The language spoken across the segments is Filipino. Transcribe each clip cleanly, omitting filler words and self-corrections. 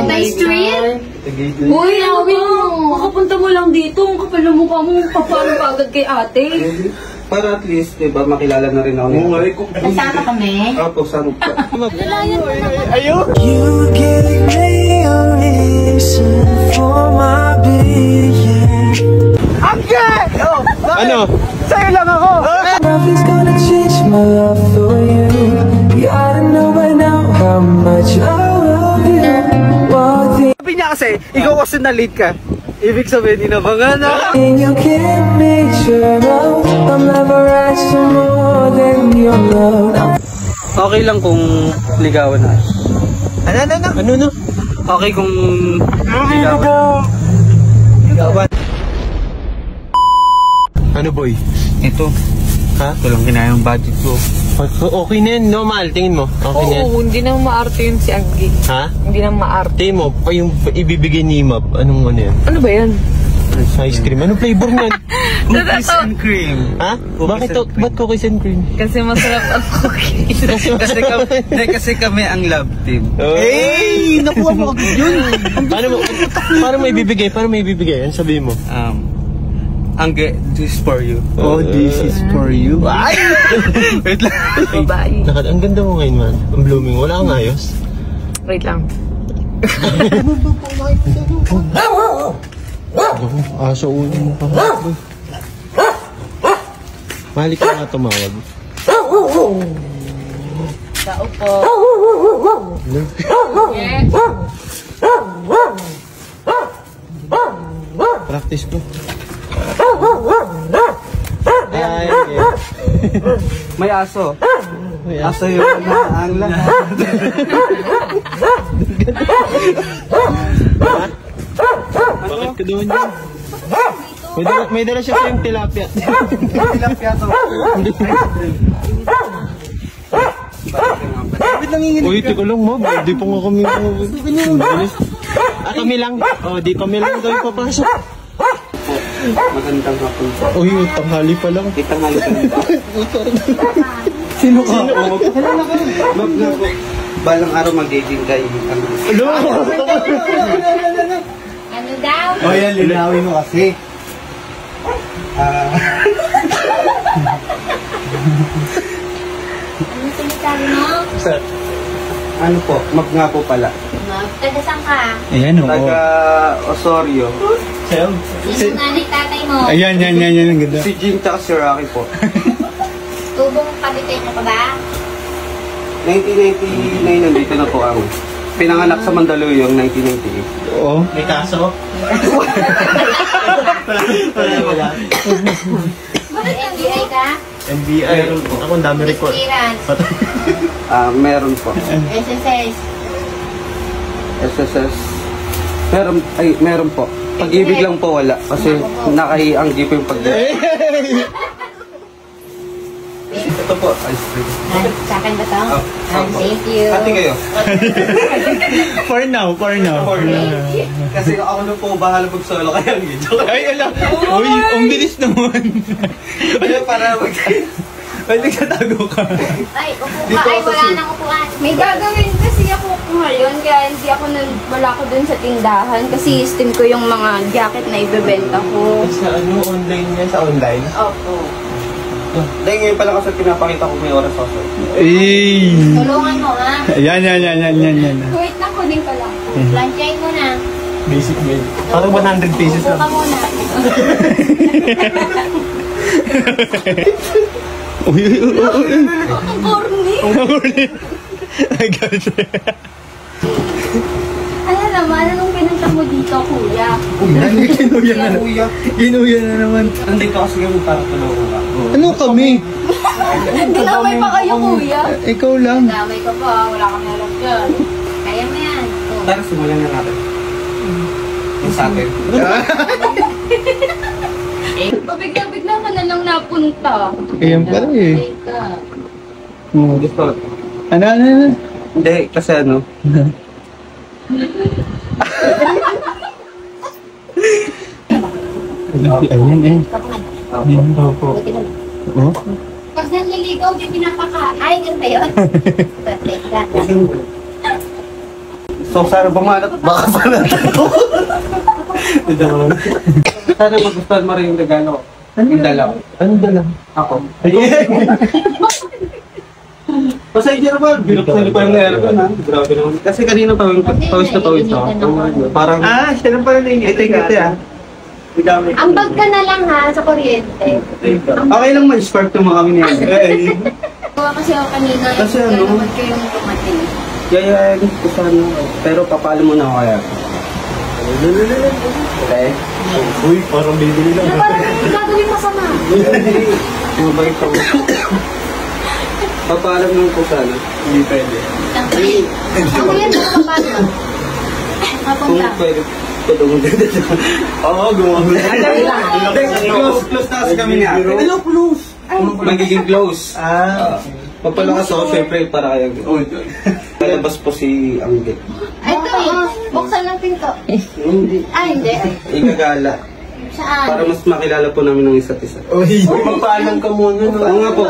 my street? Uy, Awin mo. Makapunta mo lang dito. Ang kapal na mukha mo. Papalang ka agad kay ate. Para at least, diba, makilala na rin ako nito. Kasama kami? Opo, sama po. Ayun! You give me a reason for my being. Angge! Ano? Sa'yo lang ako! Nothing's gonna change my love for you. You ought to know by now how much I love you. Sabi niya kasi, ikaw kasi na-lead ka. Ibig sabihin, inabangan na. And you can't make sure no, I'll never ask for more than your love. Okay lang kung ligawan na. Ano? Okay kung Ligawan. Ano boy? ito. Ha? Ito lang kinaya yung budget ko. Okay na yun, normal, tingin mo. Okay na yan. Oo, hindi nang maarte yun si Aggie. Ha? Hindi nang maarte. Tingin mo, yung ibibigay ni Mab, anong ano yan? Ano ba yan? Ice cream. Anong flavor niyan? Cookies and cream. Ha? Bakit to? Ba't cookies and cream? Kasi masarap ang cookies. Kasi kami ang love team. Hey! Nakuha mo agad yun! Paano mo ibibigay? Ano sabihin mo? Angge, this is for you. Oh, this is for you. Ay! Wait lang. Babae. Ang ganda mo ngayon, man. Ang blooming. Wala kang ayos. Wait lang. Asa ulo mo pa. Mali ka nga tumawag. Tao po. Practice ko. Ay, May aso. Aso yun na ang lahat. bakit ka doon yun? May dala siya yung tilapia. Tilapia to. Uy, tiko lang mo. Di pa nga kami. Kami lang. Di kami lang daw ipapasok. Magandang hapon po. Uy, tanghali pa lang. Tanghali pa lang. Sino ka? Balang araw mag-dating kayo. Ano? Ano daw? O yan, linawin mo kasi. Ano sinasabi mo? Ano po? Map nga po pala. Taga saan ka? Ayan, oo. Taga Osorio. Sino nanay tatay mo? Ayan, ang ganda. Si Jim tsaka si Rocky po. Tubong kabitay mo ka ba? 1999 nandito na po ako. Pinanganak sa Mandaluyong 1998. Oo. May kaso? Wala. Bakit MBI ka? NBI. Ako, ang dami record. Clearance. Meron po. SSS. SSS. Meron po. Pag-ibig lang po wala. Kasi nakahianggi po yung pag-ibig. Ito po, ice cream. Sa akin ba ito? Thank you. Ate kayo. For now. Kasi ako na po bahala mag-solo kaya ang video. Ay, alam. Uy, ang bilis naman. Kaya para ay, nagtatago ka. Ay, upo ka. Ay, wala nang upuan. May gagawin kasi ako ngayon. Kaya hindi ako wala ko dun sa tindahan. Kasi steam ko yung mga jacket na ibebenta ko. Sa online niya? Sa online? Opo. Dahil ngayon pala kasi pinapakita ko may oras ako. Ay! Tulungan mo, ha? Yan. Wait lang, kunin ko lang. Planchain mo na. Basic meal. Parang 100 pesos Upo ka lang. muna. Uy. Ang corny. I got it. Ano naman, anong pinunta mo dito, kuya? Ginuya na naman. Nandito kasi kami para tulungan ka. Ano kami? Dinamay pa kayo, kuya. Ikaw lang. Dinamay ka pa, wala kang alam dyan. Kaya mo yan. Oh. Tara, simulan na natin. Yung sa atin. Pabigla-bigla ka na lang napunta. Ayan pala eh. Teka. Gusto. Ano? Hindi, kasi ano. Ayan eh. Ayan daw po. Oh? Pag nanliligaw, di pinapaka. Ay, ganda yun. Teka. So, sana bumanat. Baka pala. Sana magustuhan mo rin yung regalo ko. Yung dalaw. Anong dala? Ako. Pasensya naman, binuksan pa yung aircon ha. Grabe naman. Kasi kanina pawis na pawis ako. Parang... siya lang pala naiingit. Ito Ambag ka na lang ha, sa kuryente. Okay lang ma-spark yung mga kami niya. Gawa kasi ako kanina, Kasi kaya ano? naman kayong dumating. Yayayain ko sana. Pero papalo mo na ako kaya. Okay? Uy, parang bibili lang. Ano parang gagawin masama? Mabait ako. Papalam lang ko sana. Hindi pwede. Ako yan, paano? Kung Papunta. pwede. Oo, gumamit. Close na kasi kami niya. Hello, close. Magiging close. Papalakas ako, syempre, para kayo. Lalabas po si Angge. Ay, ito buksan ng pinto. Hindi. Hindi. Igagala. Saan? Para mas makilala po namin ng isa't isa. Uy, magpaalam ka muna. Oo nga po,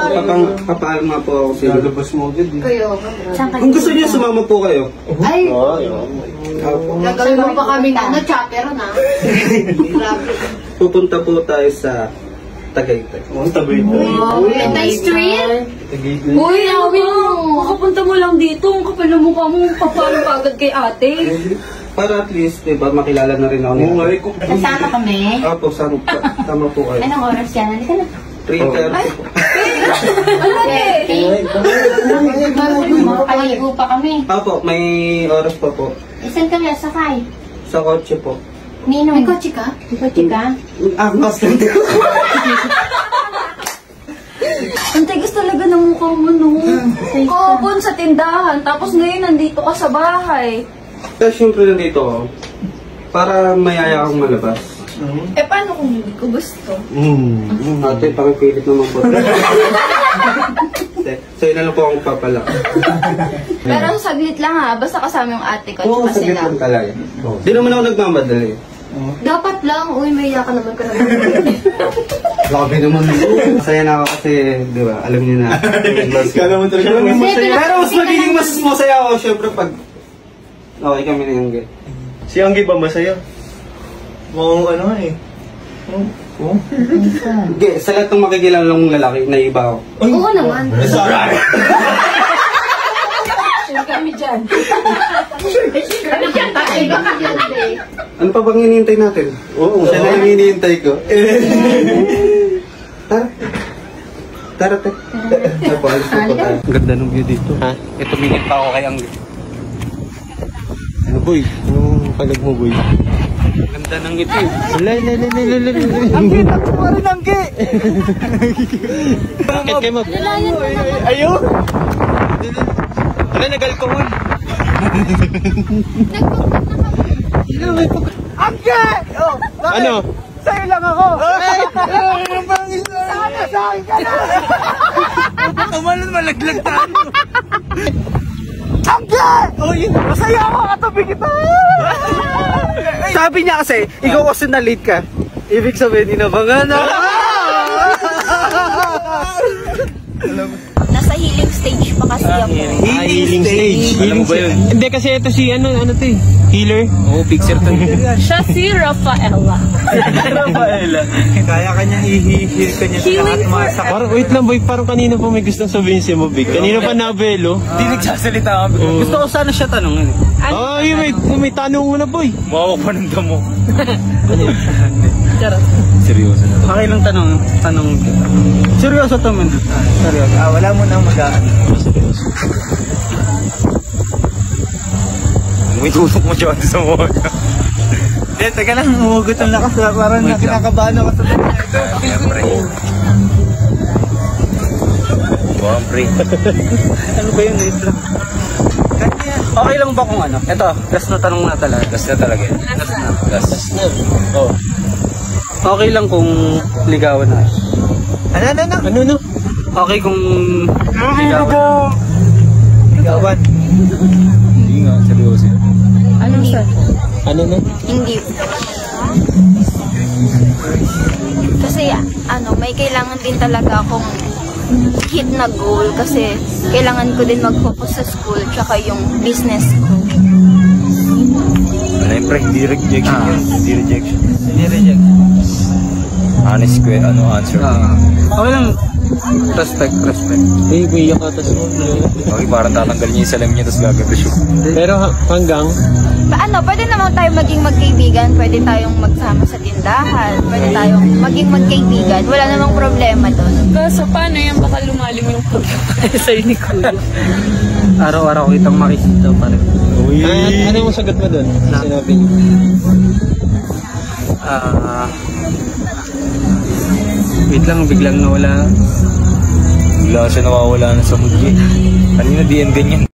papaalam nga po ako sa inyo. Lalabas mo agad eh. Kayo. Saan kayo? Kung gusto niyo, sumama po kayo. Ay, Opo. gagawin mo pa kami chaperon ha? Grabe. Pupunta po tayo sa Tagaytay. Oo, tabay ito. Tagaytay Street? Uy, Awin mo. Makapunta mo lang dito. Ang kapal na mukha mo. Papalam ka agad kay ate. Para at least, diba, makilala na rin ako niya. Kasama kami? Opo, tama po kayo. Anong oras yan? Halika na. 3:30 po. Makakaligo pa kami. Opo, may oras pa po. Isan kami sakay? Sa kotse po. Ninong. May kotse ka? May kotse ka? Mas lang din. Ang tigas talaga ng mukha mo, no? Kahapon sa tindahan. Tapos ngayon, nandito ka sa bahay. Kaya syempre nandito ako. Para mayaya akong malabas. Eh, paano kung hindi ko gusto? Ate, pakipilit naman po. Sa'yo na lang po akong papalak. Pero saglit lang ha. Basta kasama yung ate ko. Oo, tsaka saglit sila. lang talaga. Di naman ako nagmamadali. Dapat lang. Uy, may yaka naman ka naman. Grabe naman. Masaya na ako kasi, di ba, alam niyo na. Kala mo talaga naman masaya. Pero mas magiging mas masaya ako, syempre, pag okay kami na yung gay. Si Anggi ba masaya? Mukhang ano nga eh. Oh? Gay, sa lahat ng makikilala ng lalaki, naiba ako. Oo naman. Sorry. Kami dyan. Kami dyan tayo. Ano pa bang hinihintay natin? Oo. Siya na yung hinihintay ko. Tara. Tara, te. Alis na po tayo. Ganda ng view dito. Ha? Ito, tumingin pa ako kay Angge. Ano boy? Anong palag mo boy? Ganda ng ngiti. Anggi, takbo ka rin Anggi! Bakit kayo mag... Ayun! Wala, nagalkohol. Anggi! Oh, ano? Sa'yo lang ako! Sana sa akin ka na! Tumalon, malaglag tayo! Anggi! Masaya ako, katabi kita! Sabi niya kasi, ikaw kasi na-late ka. Ibig sabihin, inabangan na. Nasa healing stage pa kasi ako. Healing stage. Alam mo ba yun? Hindi kasi ito si ano to eh. Healer. Oo, fixer to. Siya si Rafaela. Rafaela. Kaya kanya i-heal ka niya sa lahat mga sakit. Parang, wait lang boy, parang kanina pa may gustong sabihin si Mabig. Kanina pa nabelo. Hindi nagsasalita kami. Gusto ko sana siya tanongin. Oo, yun may tanong mo na boy. Mawa pa ng damo. Seryoso na. Okay lang tanong kita. Seryoso to, man. Seryoso. Wala mo nang mag-aan. Seryoso. May tutok mo dyan sa mga. Teka lang, umugot ang lakas. Parang kinakabahan ako sa tanong ito. Siyempre. Buwang pre. Ano ba yun? Okay lang ba kung ano? Ito, last na tanong na talaga. Gas na talaga yun. Gas na. Oo. Okay lang kung ligawan na. Ano? Okay kung ligawan. Ligawan. Hindi nga, seryoso yun. Ano sir? Ano na? Hindi. Kasi may kailangan din talaga akong hit na goal kasi kailangan ko din mag-focus sa school tsaka yung business ko. Siyempre, hindi rejection yun. Hindi rejection. Hindi reject. Honest answer. Okay lang. Respect. Eh, kuya ka, tas mo. Okay, parang tatanggalin niya yung salam niya, tapos gagawin siya. Pero hanggang, Pwede naman tayo maging magkaibigan, pwede tayong magsama sa tindahan, pwede tayong maging magkaibigan, wala namang problema doon. Kaso paano yan? Baka lumalim yung pagkakaya sa'yo ni Kuya. Araw-araw kitang makikita pa rin. uy. Ano yung sagot mo doon? Sinabi niyo. Wait lang, biglang nawala. Bigla siya nawawala na sa mood niya. Kanina di yan ganyan.